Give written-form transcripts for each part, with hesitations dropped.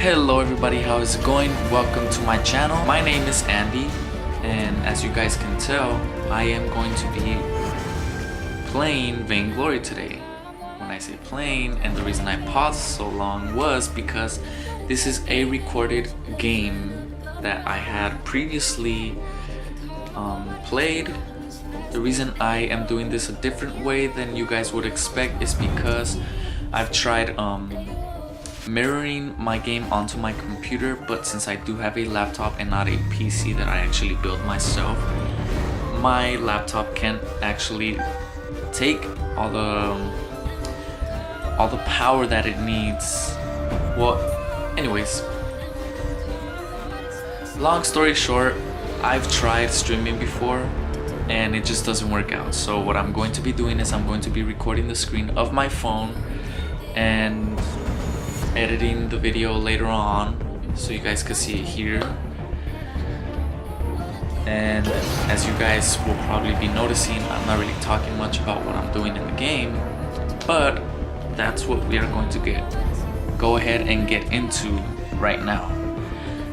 Hello everybody, how is it going? Welcome to my channel. My name is Andy, and as you guys can tell, I am going to be playing Vainglory today. When I say playing, and the reason I paused so long was because this is a recorded game that I had previously played. The reason I am doing this a different way than you guys would expect is because I've tried mirroring my game onto my computer, but since I do have a laptop and not a PC that I actually built myself, my laptop can't actually take all the power that it needs. Well, anyways, long story short, I've tried streaming before and it just doesn't work out. So what I'm going to be doing is I'm going to be recording the screen of my phone and editing the video later on so you guys can see it here. And as you guys will probably be noticing, I'm not really talking much about what I'm doing in the game, but that's what we are going to go ahead and get into right now.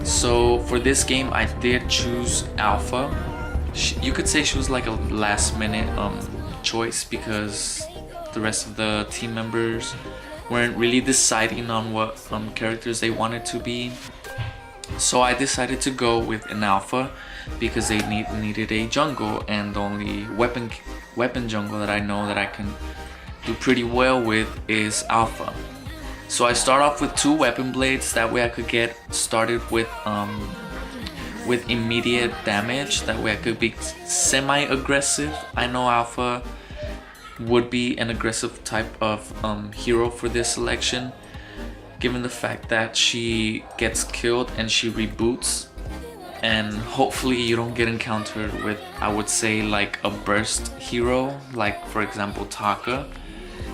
So for this game I did choose Alpha. You could say she was like a last minute choice because the rest of the team members weren't really deciding on what characters they wanted to be. So I decided to go with an Alpha because they needed a jungle, and the only weapon jungle that I know that I can do pretty well with is Alpha. So I start off with 2 weapon blades, that way I could get started with immediate damage, that way I could be semi-aggressive. I know Alpha would be an aggressive type of hero for this selection, given the fact that she gets killed and she reboots, and hopefully you don't get encountered with, I would say, like a burst hero, like for example Taka.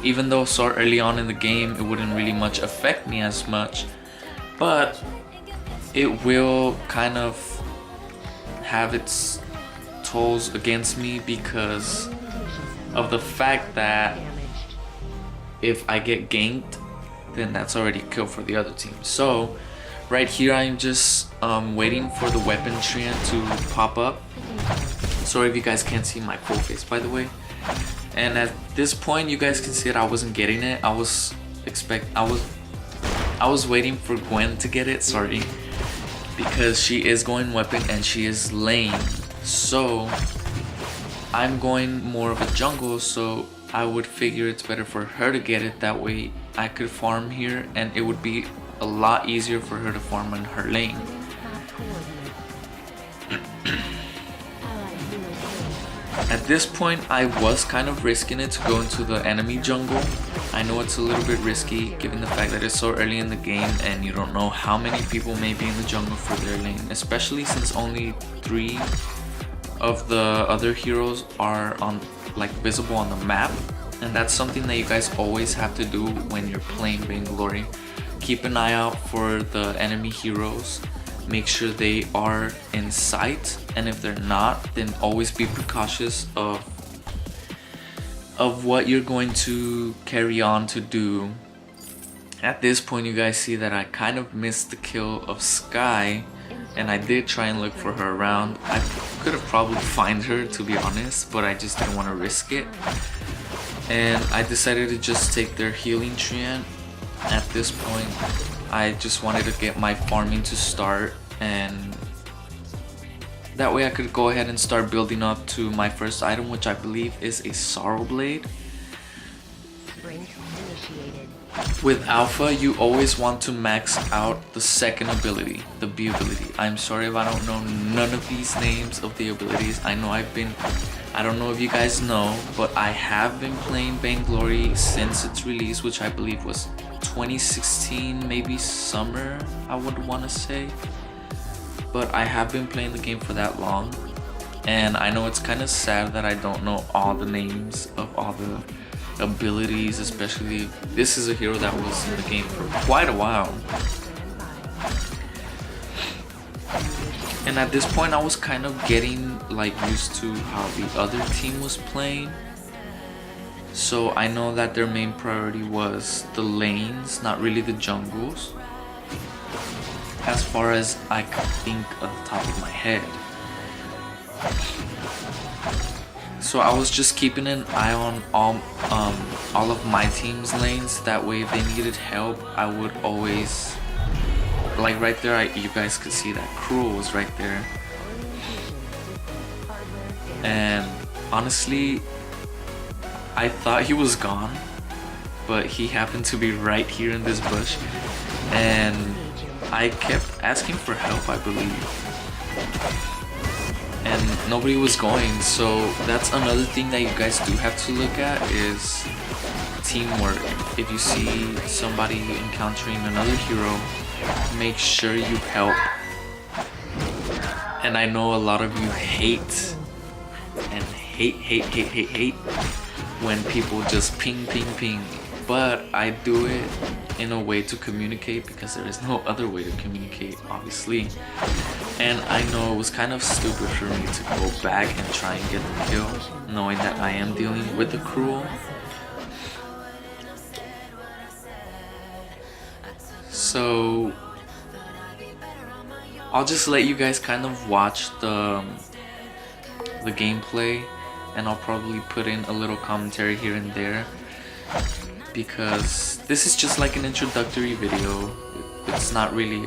Even though so early on in the game it wouldn't really much affect me as much, but it will kind of have its tolls against me because of the fact that if I get ganked, then that's already a kill for the other team. So right here I'm just waiting for the weapon tree to pop up. Sorry if you guys can't see my full face, by the way. And at this point you guys can see that I wasn't getting it. I was waiting for Gwen to get it, sorry, because she is going weapon and she is lane. So I'm going more of a jungle, so I would figure it's better for her to get it. That way I could farm here and it would be a lot easier for her to farm in her lane. At this point I was kind of risking it to go into the enemy jungle. I know it's a little bit risky given the fact that it's so early in the game and you don't know how many people may be in the jungle for their lane, especially since only 3 of the other heroes are visible on the map, and that's something that you guys always have to do when you're playing Vainglory. Keep an eye out for the enemy heroes, make sure they are in sight, and if they're not, then always be precautious of what you're going to carry on to do. At this point you guys see that I kind of missed the kill of Sky, and I did try and look for her around. I could have probably found her, to be honest, but I just didn't want to risk it. And I decided to just take their healing treant. At this point, I just wanted to get my farming to start, and that way I could go ahead and start building up to my first item, which I believe is a Sorrow Blade. With Alpha, you always want to max out the second ability, the B ability. I'm sorry if I don't know none of these names of the abilities. I don't know if you guys know, but I have been playing Vainglory since its release, which I believe was 2016, maybe summer, I would want to say. But I have been playing the game for that long, and I know it's kind of sad that I don't know all the names of all the abilities, especially this is a hero that was in the game for quite a while. And at this point I was kind of getting used to how the other team was playing, So I know that their main priority was the lanes, not really the jungles. as far as I can think of the top of my head. So I was just keeping an eye on all of my team's lanes. That way if they needed help, I would always, like right there, you guys could see that Cruel was right there. And honestly, I thought he was gone, but he happened to be right here in this bush, and I kept asking for help, I believe, and nobody was going. So that's another thing that you guys do have to look at, is teamwork. If you see somebody encountering another hero, make sure you help. And I know a lot of you hate when people just ping, but I do it in a way to communicate, because there is no other way to communicate, obviously. And I know it was kind of stupid for me to go back and try and get the kill, knowing that I am dealing with the Cruel. So I'll just let you guys kind of watch the gameplay, and I'll probably put in a little commentary here and there, because this is just like an introductory video. It's not really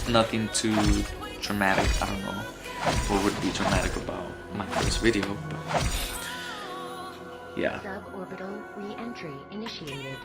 nothing too dramatic. I don't know what would be dramatic about my first video, but yeah. Suborbital re-entry initiated.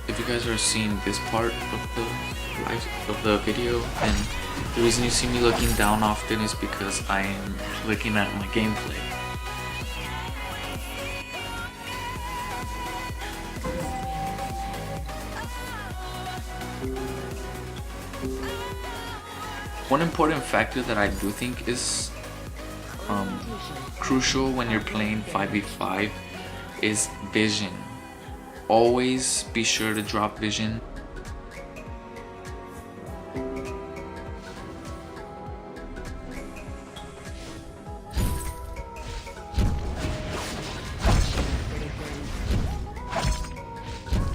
If you guys are seeing this part of the video, and the reason you see me looking down often is because I am looking at my gameplay. One important factor that I do think is crucial when you're playing 5v5 is vision. Always be sure to drop vision.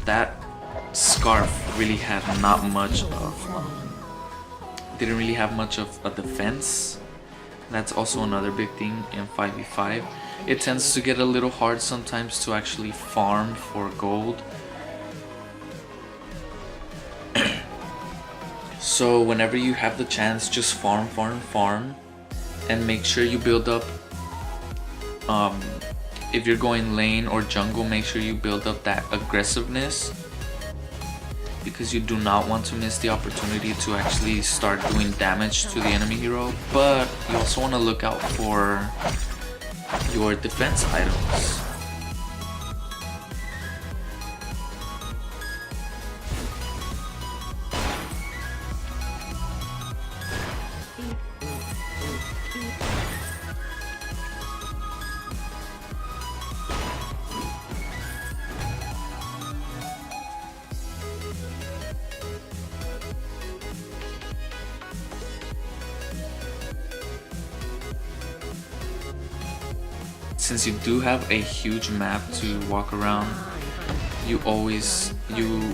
That scarf really had not much of didn't really have much of a defense. That's also another big thing in 5v5. It tends to get a little hard sometimes to actually farm for gold. So whenever you have the chance, just farm, and make sure you build up, if you're going lane or jungle, make sure you build up that aggressiveness, because you do not want to miss the opportunity to actually start doing damage to the enemy hero. But you also want to look out for your defense items. Since you do have a huge map to walk around, you always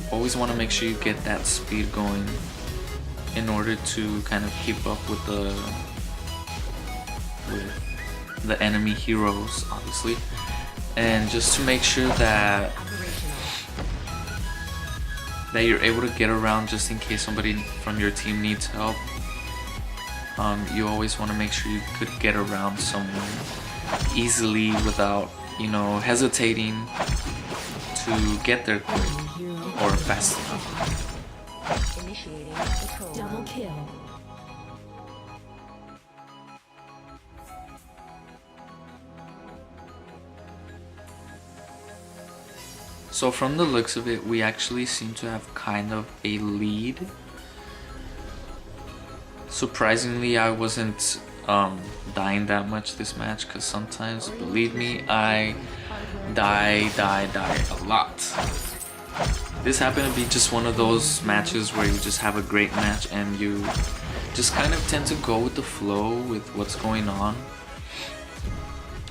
want to make sure you get that speed going in order to kind of keep up with the enemy heroes, obviously, and just to make sure that you're able to get around just in case somebody from your team needs help. You always want to make sure you could get around someone easily without, hesitating to get there quick or fast enough. Initiating double kill. So from the looks of it, we actually seem to have kind of a lead. Surprisingly, I wasn't dying that much this match, because sometimes, believe me, I die a lot. This happened to be just one of those matches where you just have a great match and you just kind of tend to go with the flow with what's going on.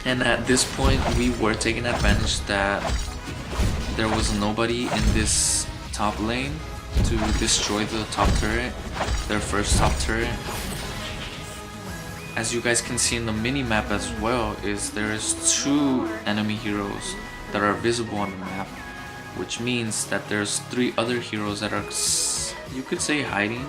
And at this point, we were taking advantage that there was nobody in this top lane to destroy the top turret, their first top turret. As you guys can see in the mini map as well, is there is 2 enemy heroes that are visible on the map, which means that there's 3 other heroes that are, you could say, hiding.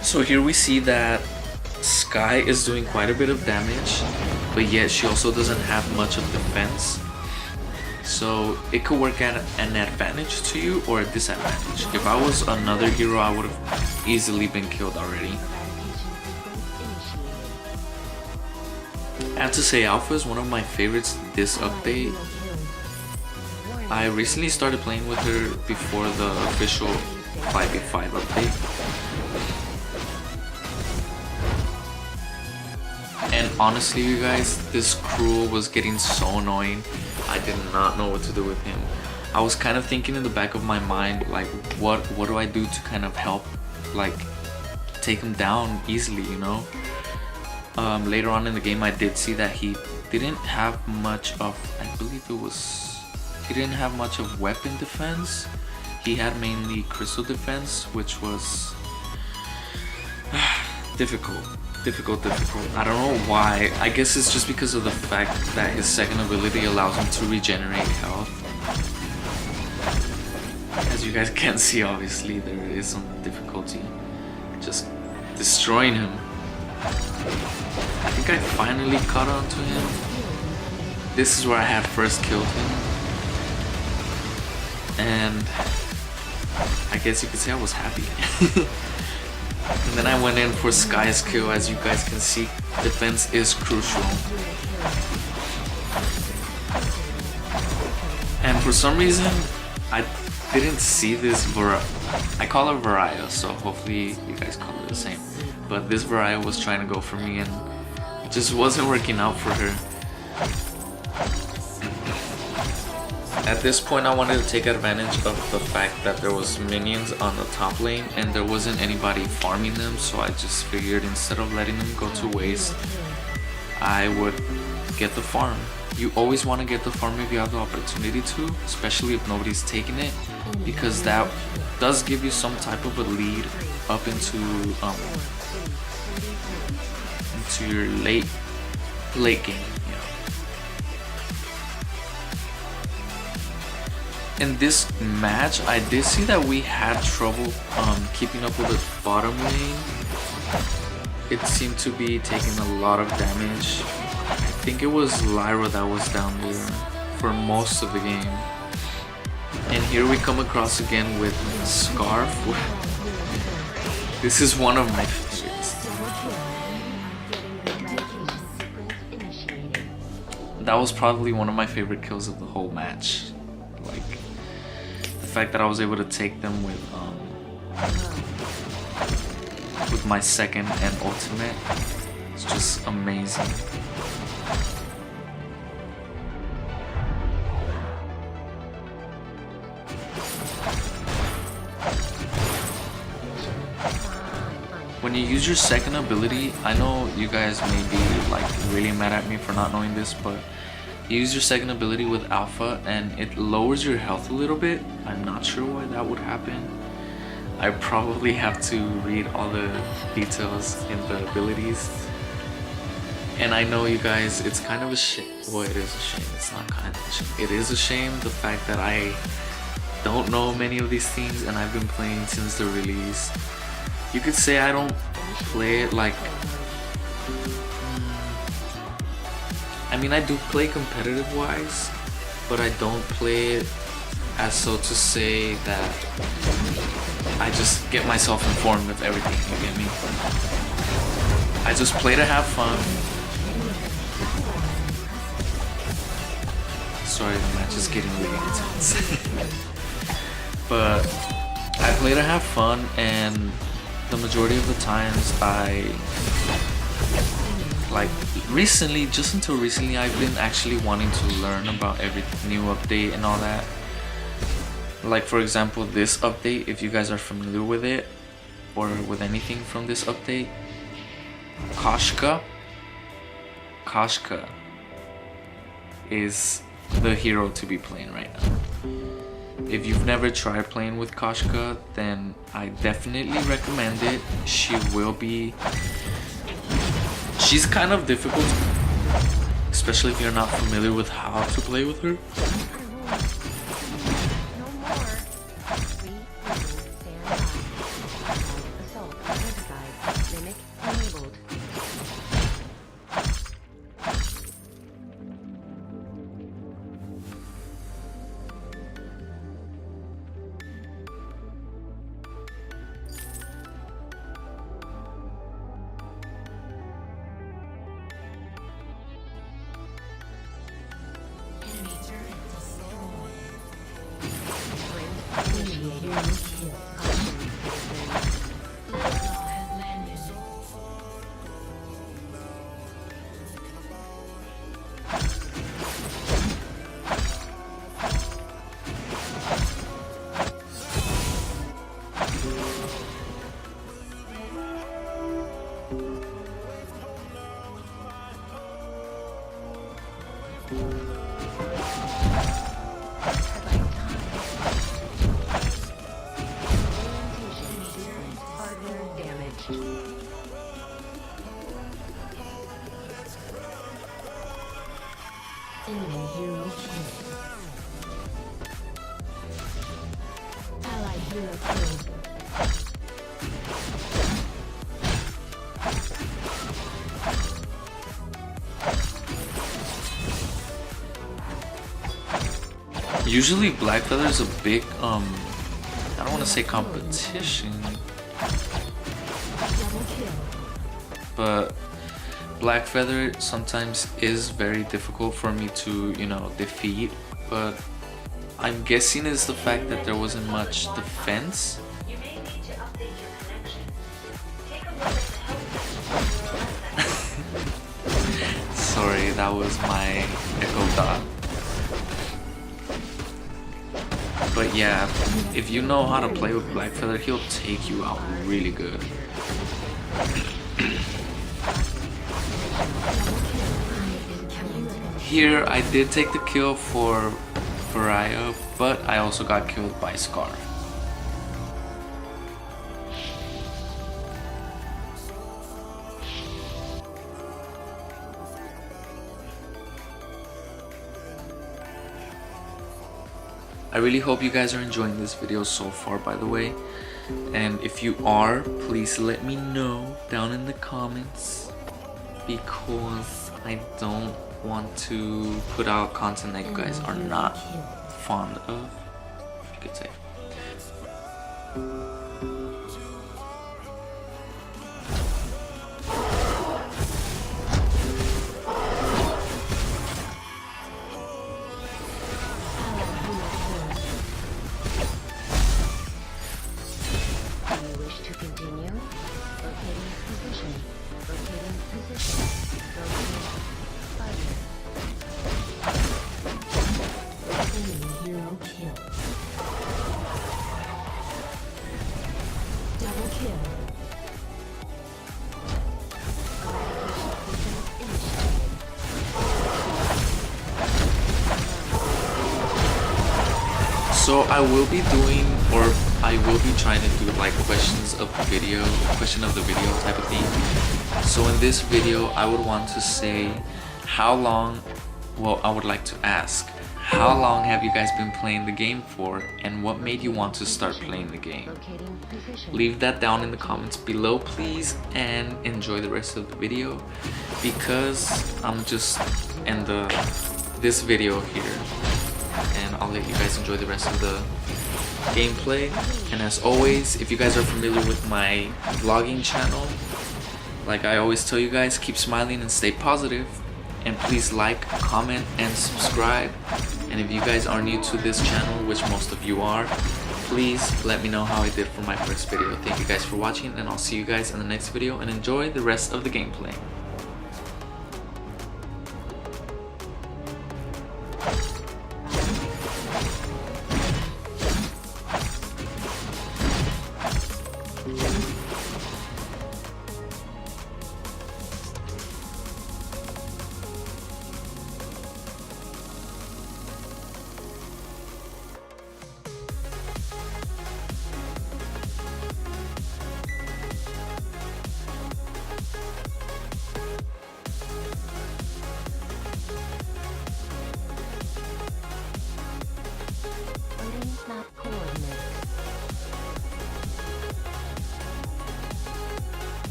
So here we see that Sky is doing quite a bit of damage, but yet she also doesn't have much of defense. So it could work at an advantage to you or a disadvantage. If I was another hero, I would have easily been killed already. I have to say, Alpha is one of my favorites this update. I recently started playing with her before the official 5v5 update. And honestly, you guys, this Cruel was getting so annoying. I did not know what to do with him. I was kind of thinking in the back of my mind, like, what do I do to kind of help, like, take him down easily, you know? Later on in the game, I did see that he didn't have much of, I believe it was, he didn't have much of weapon defense. He had mainly crystal defense, which was difficult. I don't know why. I guess it's just because of the fact that his second ability allows him to regenerate health. As you guys can see, obviously there is some difficulty just destroying him. I think I finally caught on to him. This is where I had first killed him, and I guess you could say I was happy. And then I went in for Sky's kill. As you guys can see, defense is crucial. And for some reason, I didn't see this I call her Varaya, so hopefully you guys call it the same. But this Varaya was trying to go for me and it just wasn't working out for her. At this point, I wanted to take advantage of the fact that there was minions on the top lane and there wasn't anybody farming them, so I just figured instead of letting them go to waste, I would get the farm. You always want to get the farm if you have the opportunity to, especially if nobody's taking it, because that does give you some type of a lead up into your late game. In this match, I did see that we had trouble keeping up with the bottom lane. It seemed to be taking a lot of damage. I think it was Lyra that was down there for most of the game. And here we come across again with Scarf. This is one of my favorites. That was probably one of my favorite kills of the whole match. Like, the fact that I was able to take them with my second and ultimate, it's just amazing. When you use your second ability, I know you guys may be like really mad at me for not knowing this, but you use your second ability with Alpha and it lowers your health a little bit. I'm not sure why that would happen. I probably have to read all the details in the abilities. And I know you guys, it's kind of a shame. Well, it is a shame. It's not kind of a shame. It is a shame, the fact that I don't know many of these things and I've been playing since the release. You could say I don't play it like... I mean, I do play competitive wise, but I don't play it as so to say that I just get myself informed of everything, you get me? I just play to have fun. Sorry, the match is getting really intense. But I play to have fun, and the majority of the times like recently, just until recently, I've been actually wanting to learn about every new update and all that. Like for example, this update, if you guys are familiar with it or with anything from this update, Koshka is the hero to be playing right now. If you've never tried playing with Koshka, then I definitely recommend it. She's kind of difficult, especially if you're not familiar with how to play with her. Usually Blackfeather is a big I don't want to say competition, but Blackfeather sometimes is very difficult for me to, you know, defeat, but I'm guessing it's the fact that there wasn't much defense. You may need to update your connection. Take a look at the help. Sorry, that was my echo dot. But yeah, if you know how to play with Blackfeather, he'll take you out really good. Here, I did take the kill for Pariah, but I also got killed by Scar. I really hope you guys are enjoying this video so far, by the way. And if you are, please let me know down in the comments, because I don't want to put out content that you guys are not fond of, you could say. So I will be doing, or I will be trying to do like question of the video type of thing. So in this video, I would want to say how long, well, I would like to ask, how long have you guys been playing the game for, and what made you want to start playing the game? Leave that down in the comments below, please, and enjoy the rest of the video, because I'm just in this video here. and I'll let you guys enjoy the rest of the gameplay. And as always, if you guys are familiar with my vlogging channel, like I always tell you guys, keep smiling and stay positive, and please like, comment, and subscribe. And if you guys are new to this channel, which most of you are, please let me know how I did for my first video. Thank you guys for watching, and I'll see you guys in the next video, and enjoy the rest of the gameplay. Loading map coordinates.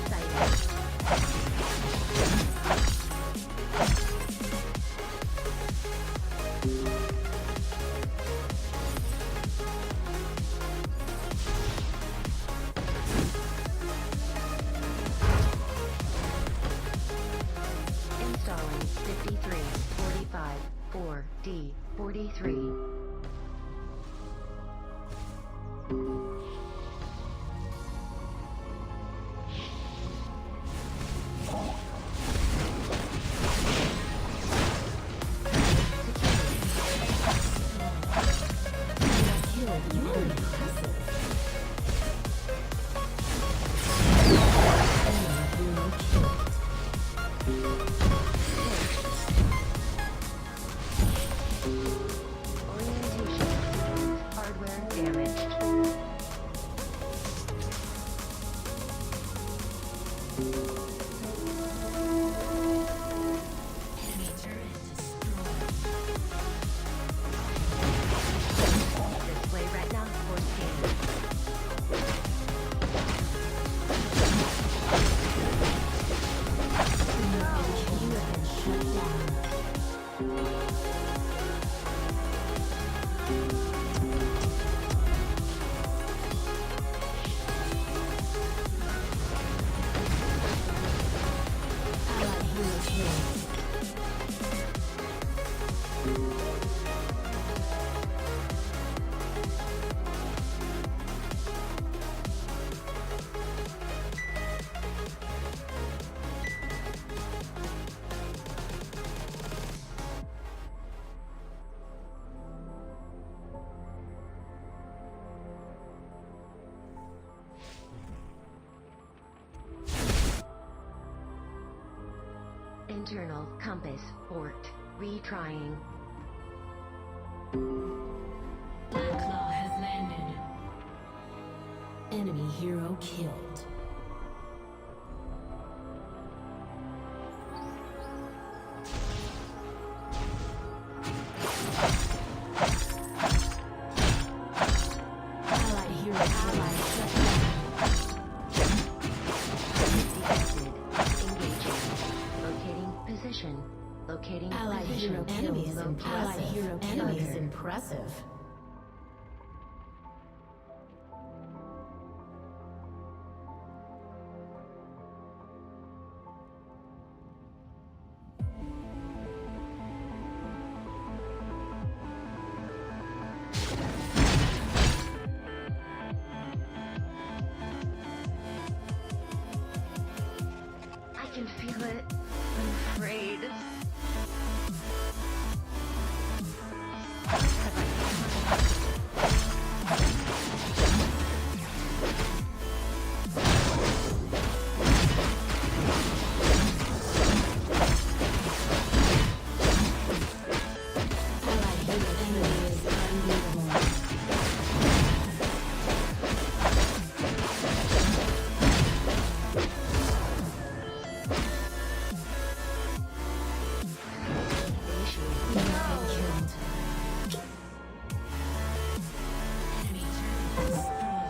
Sighted. Installing 5345 4D 43. Orientation. Hardware damaged. Display retina for scan. You have been shut down. Allied hero killed. Internal compass forked. Retrying. Blacklaw has landed. Enemy hero killed. Allied hero ally shut down. Detected. Engaging. Locating position. Locating Allied position. hero Enemy kill. is Allied hero kill is Fire. impressive. I can feel it. I'm afraid. Allied hero enemy is unbeatable. You have been killed. Enemy turret destroyed.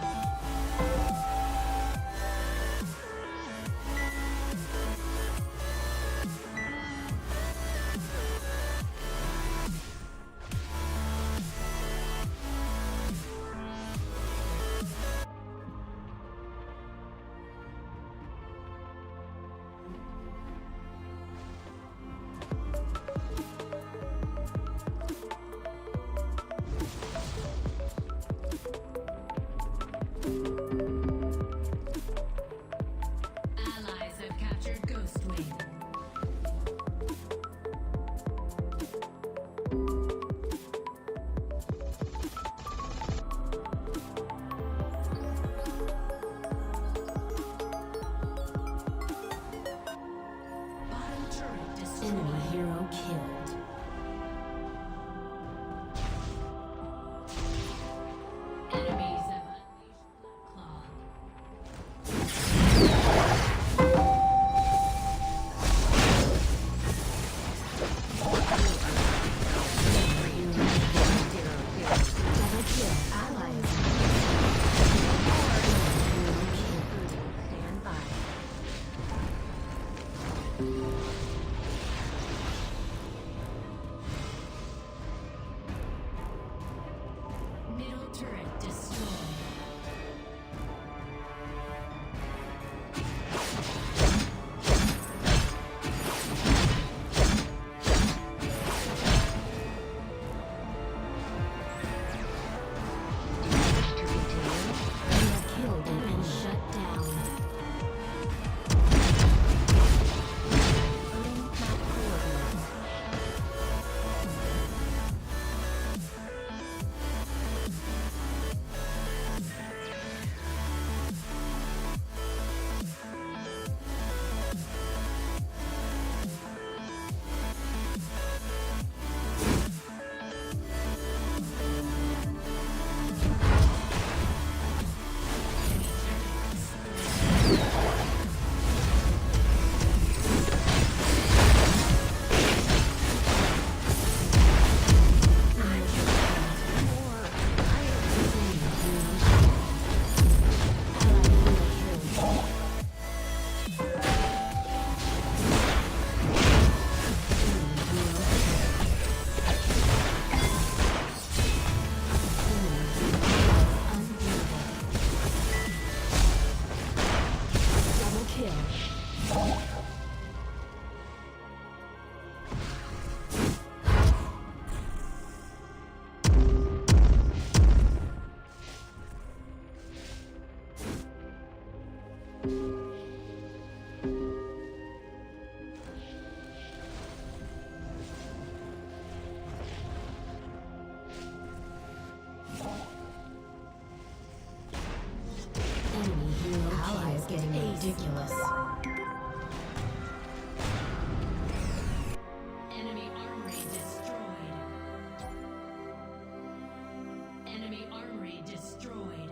Enemy armory destroyed.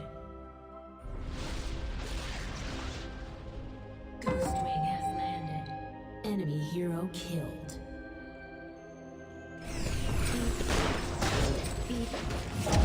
Ghostwing has landed. Enemy hero killed. Beep.